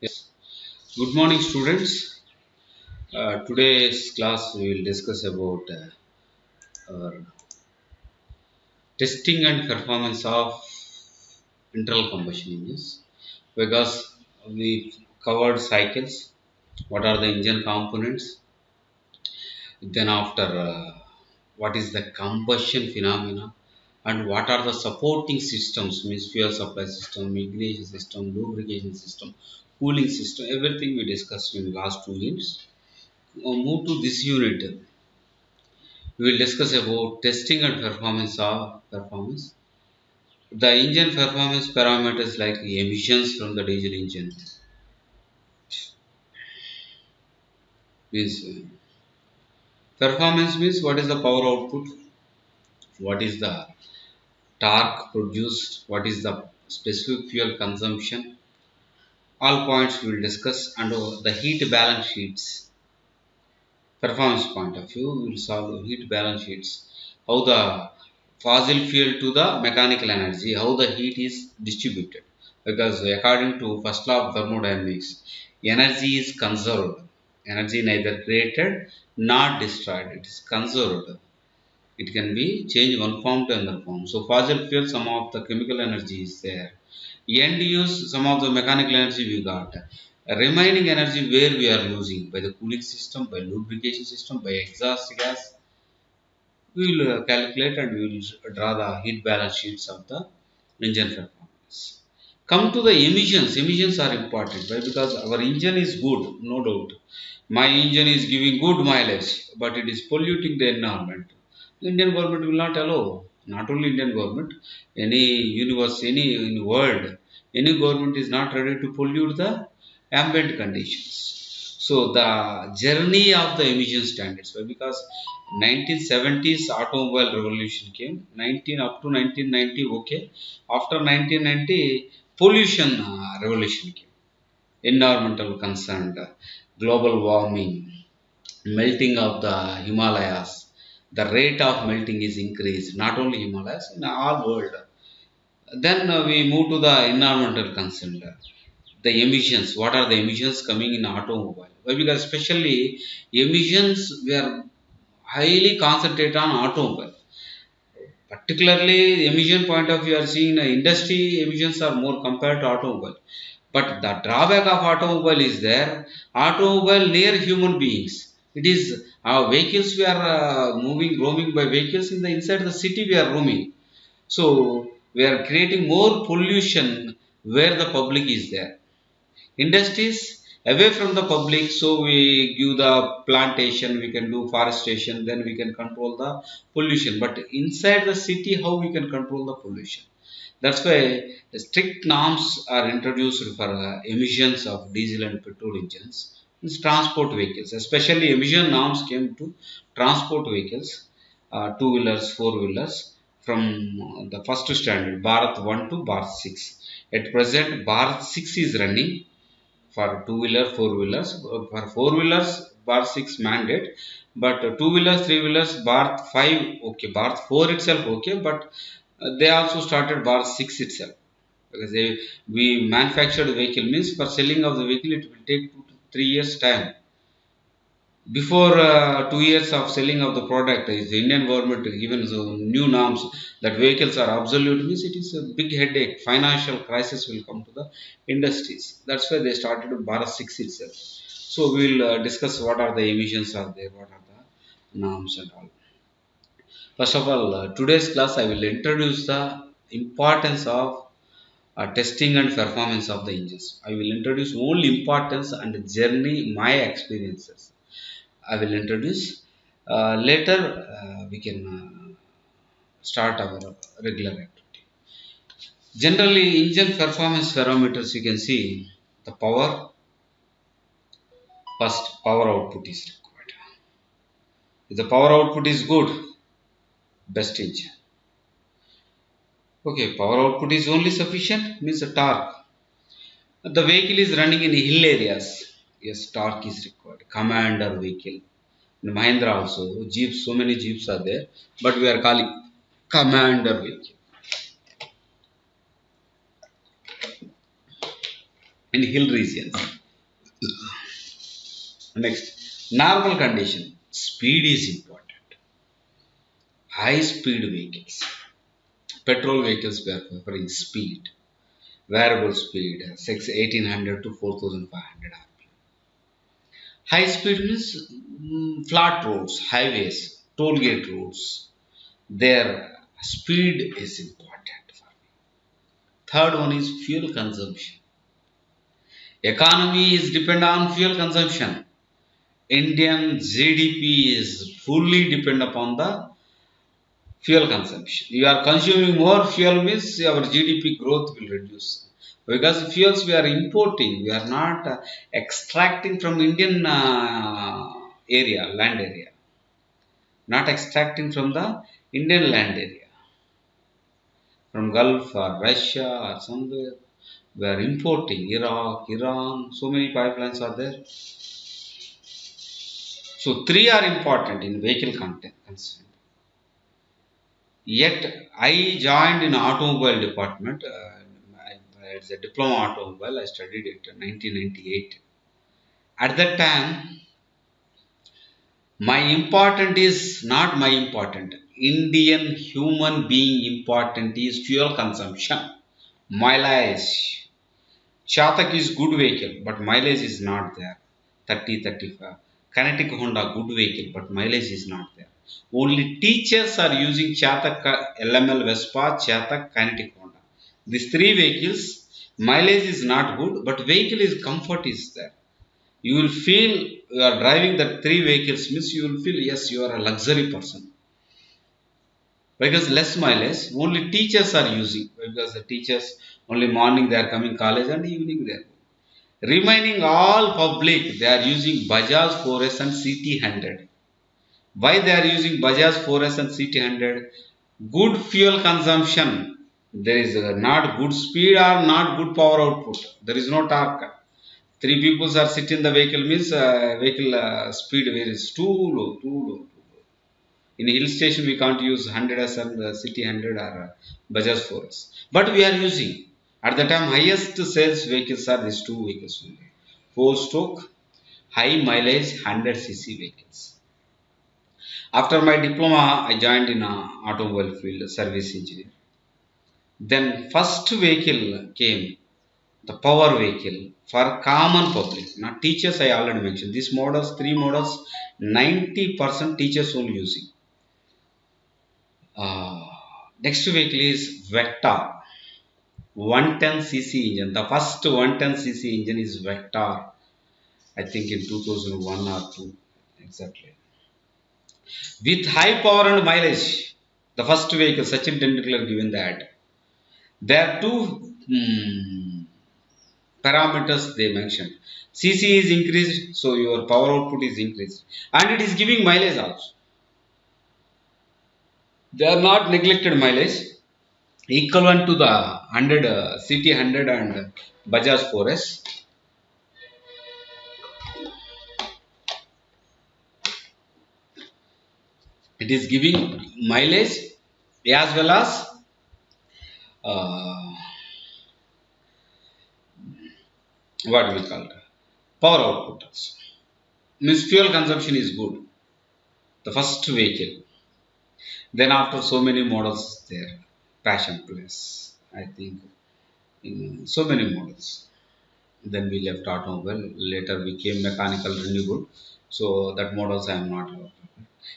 Yes. Good morning, students. Today's class we will discuss about our testing and performance of internal combustion engines because we covered cycles, what are the engine components, then after what is the combustion phenomena, and what are the supporting systems, means fuel supply system, ignition system, lubrication system, cooling system, everything we discussed in last 2 units. Move to this unit. We will discuss about testing and performance of performance. The engine performance parameters like emissions from the diesel engine means performance means what is the power output, what is the torque produced, what is the specific fuel consumption. All points we will discuss, and the heat balance sheets. Performance point of view, we will solve heat balance sheets. How the fossil fuel to the mechanical energy, how the heat is distributed. Because according to first law of thermodynamics, energy is conserved. Energy neither created nor destroyed. It is conserved. It can be changed one form to another form. So fossil fuel, some of the chemical energy is there. End use, some of the mechanical energy we got. Remaining energy where we are using by the cooling system, by lubrication system, by exhaust gas, we will calculate and we will draw the heat balance sheets of the engine performance. Come to the emissions. Emissions are important. Why? Because our engine is good, no doubt. My engine is giving good mileage, but it is polluting the environment. Indian government will not allow. Not only Indian government, any universe, any in the world, any government is not ready to pollute the ambient conditions. So the journey of the emission standards, why? Because 1970s automobile revolution came, 19 up to 1990, okay. After 1990, pollution revolution came. Environmental concern, global warming, melting of the Himalayas. The rate of melting is increased, not only Himalayas, in all world. Then we move to the environmental concern. The emissions, what are the emissions coming in automobile? Why? Because especially emissions were highly concentrated on automobile. Particularly emission point of view, you are seeing industry emissions are more compared to automobile. But the drawback of automobile is there. Automobile near human beings. It is our vehicles we are moving, roaming by vehicles in the inside the city we are roaming. So we are creating more pollution where the public is there. Industries away from the public, so we give the plantation, we can do forestation, then we can control the pollution. But inside the city, how we can control the pollution? That's why the strict norms are introduced for emissions of diesel and petrol engines. It's transport vehicles, especially emission norms came to transport vehicles, two wheelers, four wheelers, from the first standard Bharat 1 to Bharat 6. At present Bharat 6 is running for two wheeler, four wheelers. For four wheelers, bar 6 mandate, but two wheelers, three wheelers, bar 5 okay, bar 4 itself okay, but they also started bar 6 itself because we manufactured vehicle means for selling of the vehicle it will take 2 to 3 years time. Before 2 years of selling of the product, is the Indian government given some new norms that vehicles are obsolete means it is a big headache. Financial crisis will come to the industries. That's why they started with Bharat 6 itself. So we will discuss what are the emissions are there, what are the norms and all. First of all, today's class I will introduce the importance of testing and performance of the engines. I will introduce only importance and journey, my experiences I will introduce. Later, we can start our regular activity. Generally, engine performance parameters, you can see the power. First, power output is required. If the power output is good, best engine. Okay, power output is only sufficient, means the torque. The vehicle is running in hill areas. Yes, torque is required. Commander vehicle. In Mahindra also, jeeps, so many jeeps are there, but we are calling commander vehicle. in hill regions. Next, normal condition. Speed is important. High speed vehicles. Petrol vehicles were preferring speed. Variable speed, 1800 to 4500 RPM. High speed means flat roads, highways, toll gate roads. Their speed is important for me. Third one is fuel consumption. Economy is depend on fuel consumption. Indian GDP is fully depend upon the fuel consumption. You are consuming more fuel means our GDP growth will reduce. Because fuels we are importing, we are not extracting from Indian land area. Not extracting from the Indian land area. From Gulf or Russia or somewhere. We are importing Iraq, Iran, so many pipelines are there. So three are important in vehicle content concern. Yet I joined in automobile department. It's a diploma automobile. I studied it in 1998. At that time, my important is not my important. Indian human being important is fuel consumption, mileage. Chatak is good vehicle, but mileage is not there. 30, 35. Kinetic Honda good vehicle, but mileage is not there. Only teachers are using Chatak LML Vespa, Chatak Kinetic Honda. These three vehicles, mileage is not good, but vehicle is comfort is there. You will feel you are driving the three vehicles means you will feel yes you are a luxury person. Because less mileage, only teachers are using because the teachers only morning they are coming college and evening they are. Remaining all public they are using Bajaj 4S and CT100. Why they are using Bajaj 4S and CT100? Good fuel consumption. There is not good speed or not good power output. There is no torque. Three people are sitting in the vehicle means vehicle speed is too low, too low, too low. In hill station we can't use 100S and CT100 or Bajaj 4S. But we are using. At the time highest sales vehicles are these two vehicles only. 4-stroke, high mileage 100cc vehicles. After my diploma, I joined in automobile field service engineer. Then first vehicle came, the power vehicle for common public. Not teachers I already mentioned. These models, three models, 90% teachers only using. Next vehicle is Vector. 110cc engine. The first 110cc engine is Vector. I think in 2001 or 2 exactly. With high power and mileage, the first vehicle, Sachin Tendulkar given that. There are two parameters they mentioned. CC is increased, so your power output is increased. And it is giving mileage also. They are not neglected mileage. Equivalent to the 100 CT100 and Bajaj 4S. It is giving mileage as well as what we call power output also. Means fuel consumption is good. The first vehicle. Then after so many models there, Passion Plus, I think in so many models. Then we left automobile. Later we came mechanical renewable. So that models I am not aware.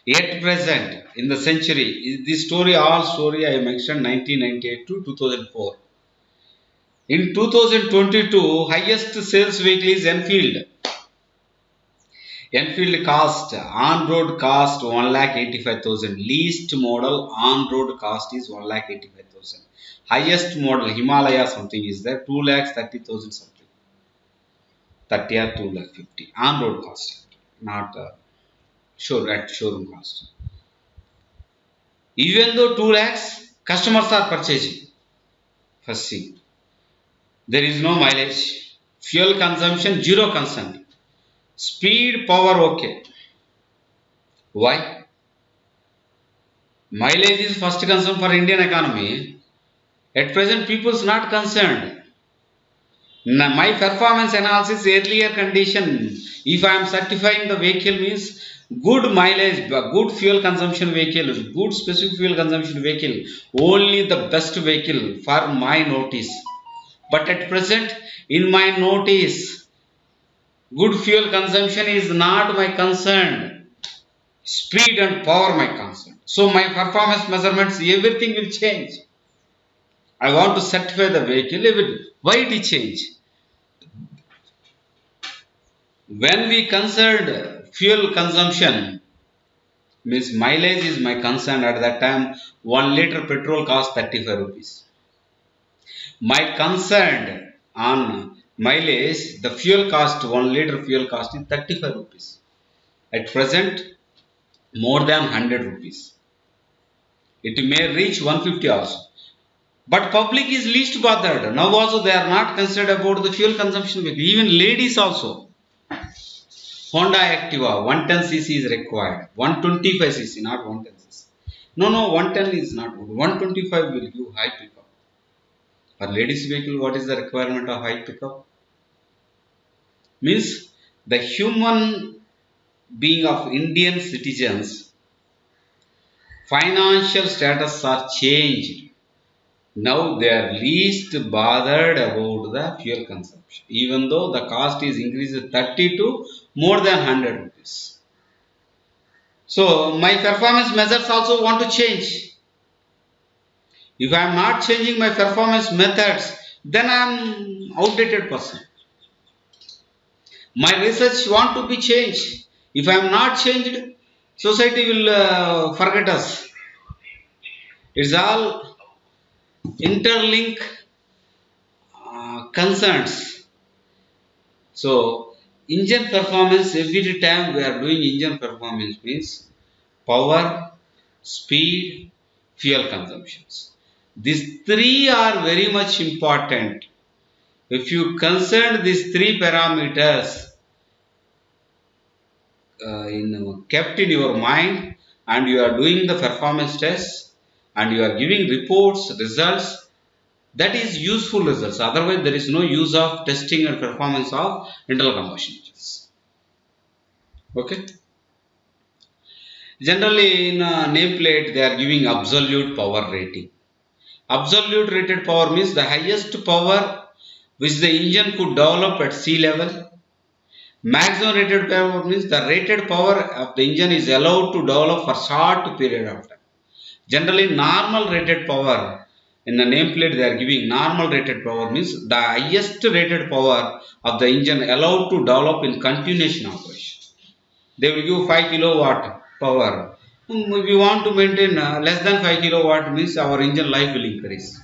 Yet present in the century, this story, all story I mentioned 1998 to 2004. In 2022, highest sales vehicle is Enfield. Enfield cost, on-road cost 1,85,000. Least model on-road cost is 1,85,000. Highest model Himalaya something is there 2,30,000 something. 30 or 2,50,000 on-road cost, not sure at showroom cost. Even though 2 lakhs, customers are purchasing. First thing, there is no mileage, fuel consumption zero concern, speed, power okay. Why? Mileage is first concern for Indian economy. At present, people is not concerned. My performance analysis earlier condition. If I am certifying the vehicle means good mileage, good fuel consumption vehicle, good specific fuel consumption vehicle, only the best vehicle for my notice. But at present, in my notice, good fuel consumption is not my concern. Speed and power my concern. So my performance measurements, everything will change. I want to certify the vehicle. Why it change? When we considered fuel consumption, means mileage is my concern at that time, 1 liter petrol cost 35 rupees. My concern on mileage, the fuel cost, 1 liter fuel cost is 35 rupees. At present, more than 100 rupees. It may reach 150 also. But public is least bothered. Now also they are not concerned about the fuel consumption. Even ladies also. Honda Activa 110cc is required. 125cc, not 110cc. No, 110 is not good. 125 will give high pickup. For ladies vehicle, what is the requirement of high pickup? Means the human being of Indian citizens, financial status are changed. Now they are least bothered about the fuel consumption, even though the cost is increased 30 to more than 100 rupees. So my performance measures also want to change. If I am not changing my performance methods, then I am outdated person. My research want to be changed. If I am not changed, society will forget us. It's all interlink concerns. So engine performance, every time we are doing engine performance means power, speed, fuel consumptions. These three are very much important. If you concern these three parameters kept in your mind and you are doing the performance tests and you are giving reports, results, that is useful results. Otherwise, there is no use of testing and performance of internal combustion engines. Okay. Generally, in a nameplate, they are giving absolute power rating. Absolute rated power means the highest power which the engine could develop at sea level. Maximum rated power means the rated power of the engine is allowed to develop for short period of time. Generally, normal rated power in the nameplate they are giving normal rated power means the highest rated power of the engine allowed to develop in continuation operation. They will give 5 kilowatt power. If we want to maintain less than 5 kilowatt means our engine life will increase.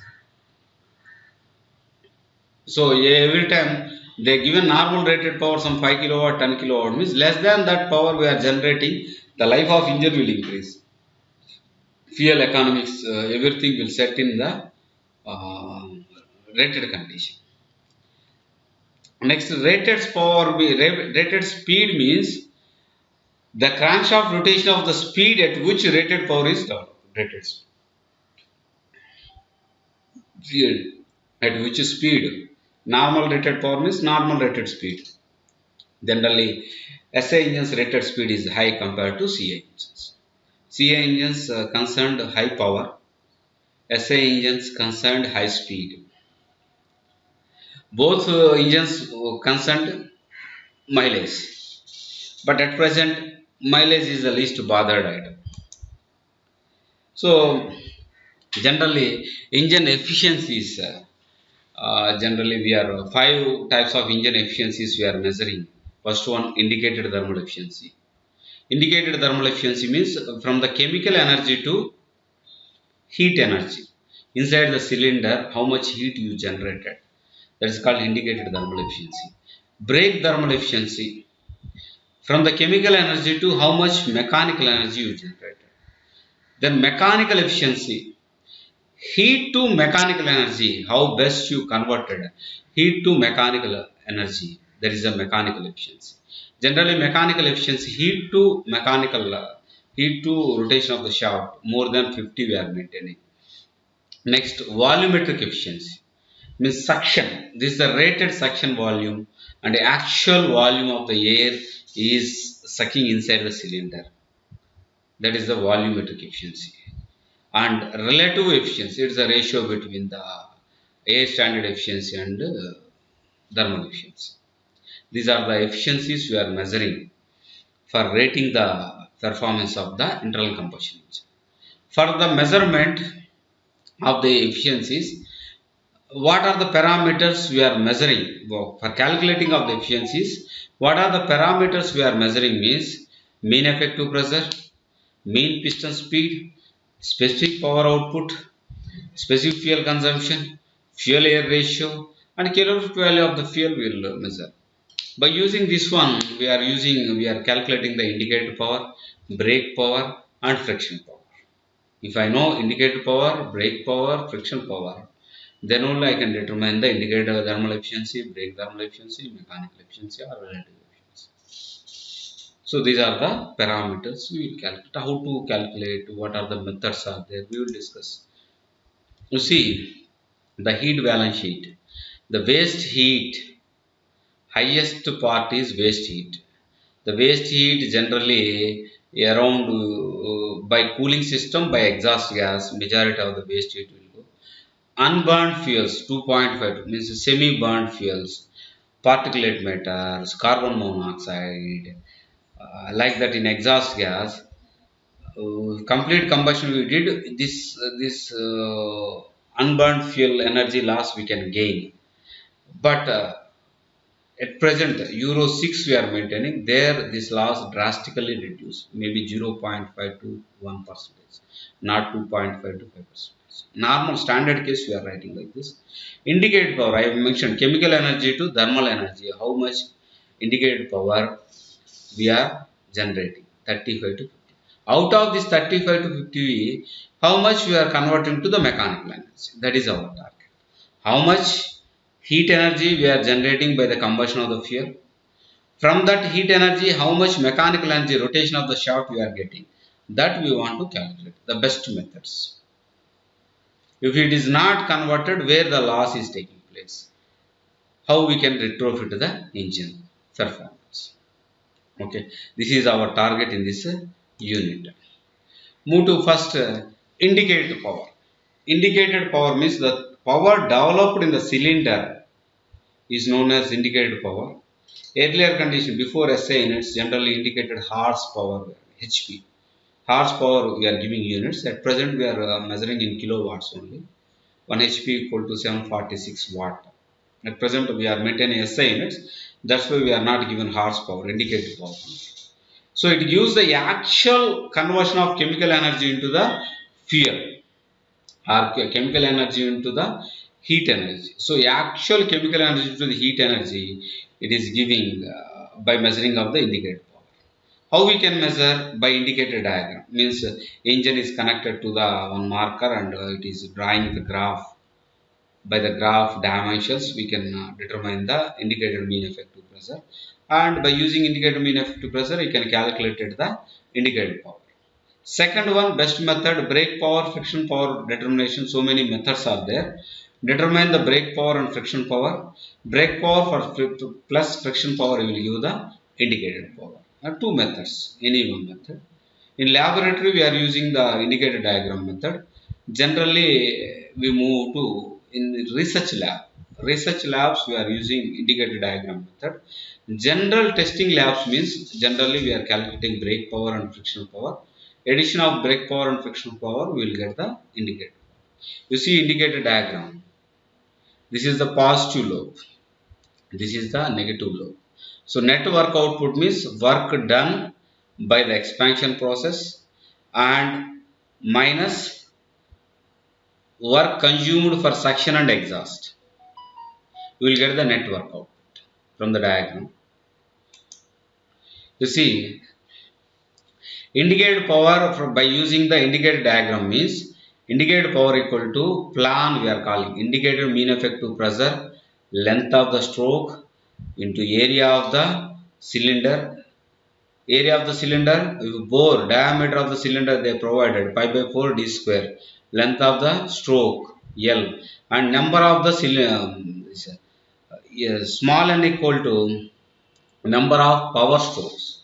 So every time they given normal rated power some 5 kilowatt, 10 kilowatt means less than that power we are generating, the life of engine will increase. Fuel economics, everything will set in the rated condition. Next, rated speed means the crankshaft rotation of the speed at which rated power is developed. Rated speed. At which speed? Normal rated power means normal rated speed. Generally, SA engines rated speed is high compared to CA engines. CA engines concerned high power. SA engines concerned high speed. Both engines concerned mileage. But at present, mileage is the least bothered item. So, generally, engine efficiencies. Generally, we are 5 types of engine efficiencies we are measuring. First one, indicated thermal efficiency. Indicated thermal efficiency means from the chemical energy to heat energy. Inside the cylinder, how much heat you generated. That is called indicated thermal efficiency. Brake thermal efficiency. From the chemical energy to how much mechanical energy you generated. Then mechanical efficiency. Heat to mechanical energy, how best you converted heat to mechanical energy, that is a mechanical efficiency. Generally, mechanical efficiency, heat to rotation of the shaft, more than 50 we are maintaining. Next, volumetric efficiency. means suction. This is the rated suction volume, and the actual volume of the air is sucking inside the cylinder. That is the volumetric efficiency. And relative efficiency, it's a ratio between the air standard efficiency and thermal efficiency. These are the efficiencies we are measuring for rating the performance of the internal combustion engine. For the measurement of the efficiencies, what are the parameters we are measuring? Well, for calculating of the efficiencies, what are the parameters we are measuring means mean effective pressure, mean piston speed, specific power output, specific fuel consumption, fuel air ratio, and calorific value of the fuel we will measure. By using this one, we are calculating the indicator power, brake power, and friction power. If I know indicator power, brake power, friction power, then only I can determine the indicator thermal efficiency, brake thermal efficiency, mechanical efficiency, or relative efficiency. So these are the parameters we will calculate. How to calculate, what are the methods are there, we will discuss. You see, the heat balance sheet. The waste heat, highest part is waste heat. The waste heat generally around by cooling system, by exhaust gas, majority of the waste heat will go. Unburned fuels 2.5 means semi-burned fuels, particulate matters, carbon monoxide, like that in exhaust gas. Complete combustion we did this unburned fuel energy loss we can gain, but at present Euro 6 we are maintaining there, this loss drastically reduced, maybe 0.5 to 1 percentage, not 2.5 to 5 percentage. Normal standard case we are writing like this. Indicated power, I have mentioned chemical energy to thermal energy, how much indicated power we are generating, 35 to 50. Out of this 35 to 50, how much we are converting to the mechanical energy, that is our target. How much heat energy we are generating by the combustion of the fuel. From that heat energy, how much mechanical energy, rotation of the shaft we are getting, that we want to calculate the best methods. If it is not converted, where the loss is taking place, how we can retrofit the engine performance. Okay, this is our target in this unit. Move to first indicated power. Indicated power means the power developed in the cylinder is known as indicated power. Earlier condition before SI units generally indicated horsepower, HP. Horsepower we are giving units. At present we are measuring in kilowatts only. 1 HP equal to 746 watt. At present we are maintaining SI units. That's why we are not given horsepower, indicated power. So it gives the actual conversion of chemical energy into the fuel, or chemical energy into the heat energy. So actual chemical energy to the heat energy, it is giving by measuring of the indicated power. How we can measure? By indicator diagram. Means engine is connected to the one marker and it is drawing the graph. By the graph dimensions we can determine the indicated mean effective pressure, and by using indicated mean effective pressure you can calculate the indicated power. Second one, best method, brake power, friction power determination. So many methods are there. Determine the brake power and friction power. Brake power for plus friction power will give the indicated power. Two methods, any one method. In laboratory we are using the indicated diagram method. Generally we move to in research lab. Research labs we are using indicated diagram method. General testing labs means generally we are calculating brake power and friction power. Addition of brake power and friction power, we will get the indicator. You see indicator diagram. This is the positive lobe. This is the negative lobe. So net work output means work done by the expansion process and minus work consumed for suction and exhaust. We will get the net work output from the diagram. You see, indicated power by using the indicated diagram means indicated power equal to plan we are calling indicated mean effective pressure, length of the stroke into area of the cylinder. Area of the cylinder, bore, diameter of the cylinder they provided pi by 4 d square, length of the stroke L, and number of the small n equal to number of power strokes.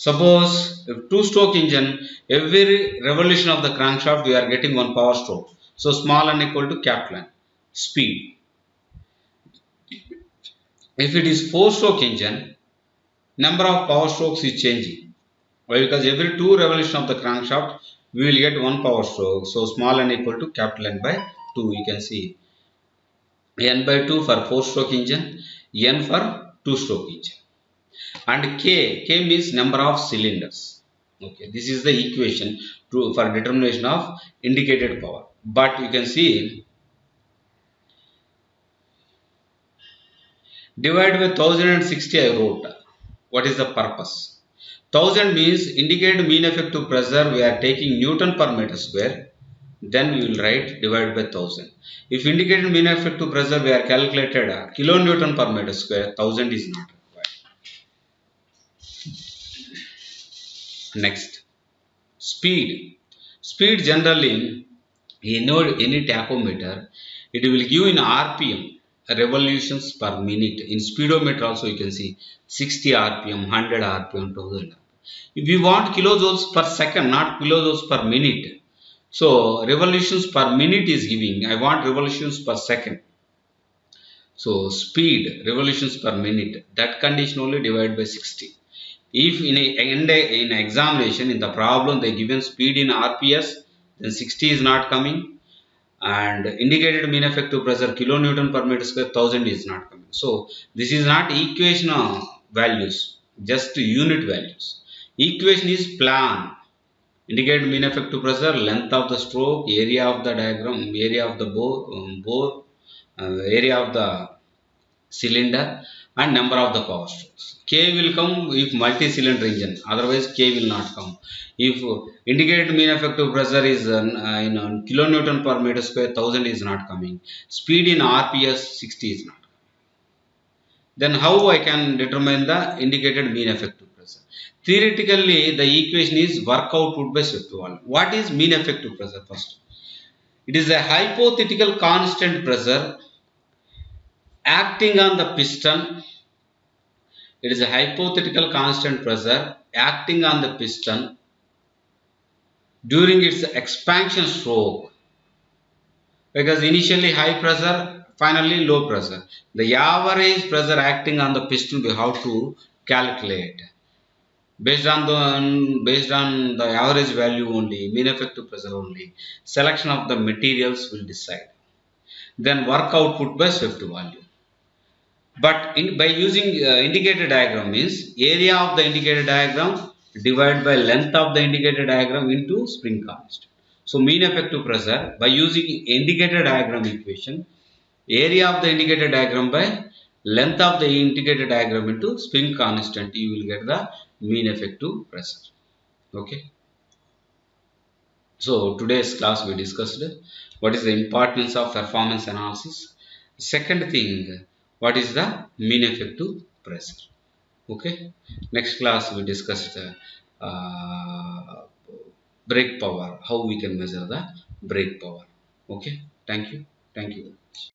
Suppose if two stroke engine, every revolution of the crankshaft we are getting one power stroke. So small n equal to capital N. Speed. If it is four stroke engine, number of power strokes is changing. Why? Because every two revolution of the crankshaft we will get one power stroke. So small n equal to capital N by 2. You can see n by 2 for four stroke engine, n for two stroke engine. And K means number of cylinders. Okay, this is the equation for determination of indicated power. But you can see divide by 1060 I wrote. What is the purpose? 1000 means indicated mean effective pressure we are taking Newton per meter square. Then we will write divided by 1000. If indicated mean effective pressure we are calculated kilonewton per meter square, 1000 is not required. Next, speed. Speed generally, any tachometer, it will give in RPM, revolutions per minute. In speedometer also you can see 60 RPM, 100 RPM, 1000. If we want kilojoules per second, not kilojoules per minute. So revolutions per minute is giving. I want revolutions per second. So speed, revolutions per minute. That condition only divided by 60. If in a examination in the problem they given speed in RPS, then 60 is not coming, and indicated mean effective pressure kilonewton per meter square 1000 is not coming. So this is not equation values, just unit values. Equation is plan. Indicated mean effective pressure, length of the stroke, area of the diagram, area of the bore, area of the cylinder, and number of the power strokes. K will come if multi-cylinder engine, otherwise K will not come. If indicated mean effective pressure is in kilonewton per meter square, 1000 is not coming. Speed in RPS 60 is not. Then how I can determine the indicated mean effective pressure? Theoretically, the equation is work output by Swift volume. What is mean effective pressure first? It is a hypothetical constant pressure acting on the piston. It is a hypothetical constant pressure acting on the piston during its expansion stroke, because initially high pressure, finally low pressure. The average pressure acting on the piston we have to calculate based on the average value only, mean effective pressure only. Selection of the materials will decide. Then work output by Swift volume. But by using indicator diagram means area of the indicator diagram divided by length of the indicator diagram into spring constant. So mean effective pressure by using indicator diagram equation, area of the indicator diagram by length of the indicator diagram into spring constant, you will get the mean effective pressure. Okay. So today's class we discussed what is the importance of performance analysis. Second thing, what is the mean effective pressure. Okay. Next class we discussed brake power, how we can measure the brake power. Okay. Thank you. Thank you.